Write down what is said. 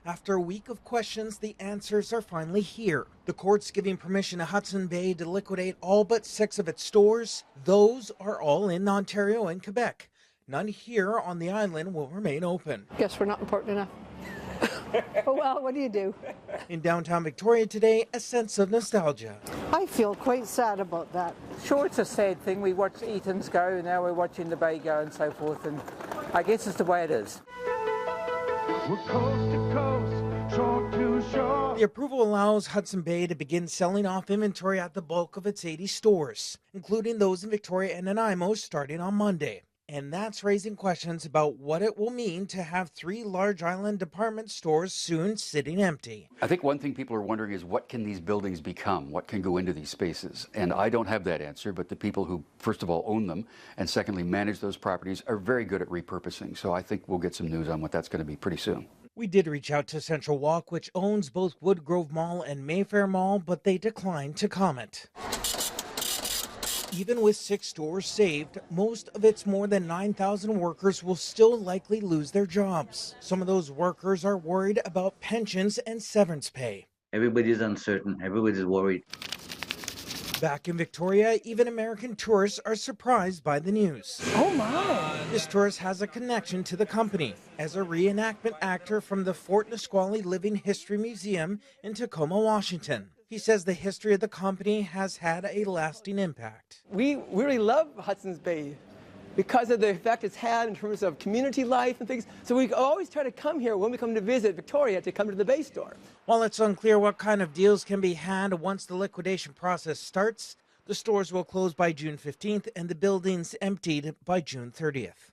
After a week of questions, the answers are finally here. The court's giving permission to Hudson Bay to liquidate all but 6 of its stores. Those are all in Ontario and Quebec. None here on the island will remain open. Guess we're not important enough. Oh, well, what do you do? In downtown Victoria today, a sense of nostalgia. I feel quite sad about that. Sure, it's a sad thing. We watched Eaton's go, now we're watching the Bay go and so forth, and I guess it's the way it is. We're coast to coast, shore to shore. The approval allows Hudson Bay to begin selling off inventory at the bulk of its 80 stores, including those in Victoria and Nanaimo starting on Monday. And that's raising questions about what it will mean to have 3 large island department stores soon sitting empty. I think one thing people are wondering is what can these buildings become? What can go into these spaces? And I don't have that answer, but the people who, first of all, own them and secondly, manage those properties are very good at repurposing. So I think we'll get some news on what that's going to be pretty soon. We did reach out to Central Walk, which owns both Woodgrove Mall and Mayfair Mall, but they declined to comment. Even with 6 stores saved, most of its more than 9,000 workers will still likely lose their jobs. Some of those workers are worried about pensions and severance pay. Everybody's uncertain. Everybody's worried. Back in Victoria, even American tourists are surprised by the news. Oh, my. This tourist has a connection to the company as a reenactment actor from the Fort Nisqually Living History Museum in Tacoma, Washington. He says the history of the company has had a lasting impact. We really love Hudson's Bay because of the effect it's had in terms of community life and things. So we always try to come here when we come to visit Victoria to come to the Bay store. While it's unclear what kind of deals can be had once the liquidation process starts, the stores will close by June 15th and the buildings emptied by June 30th.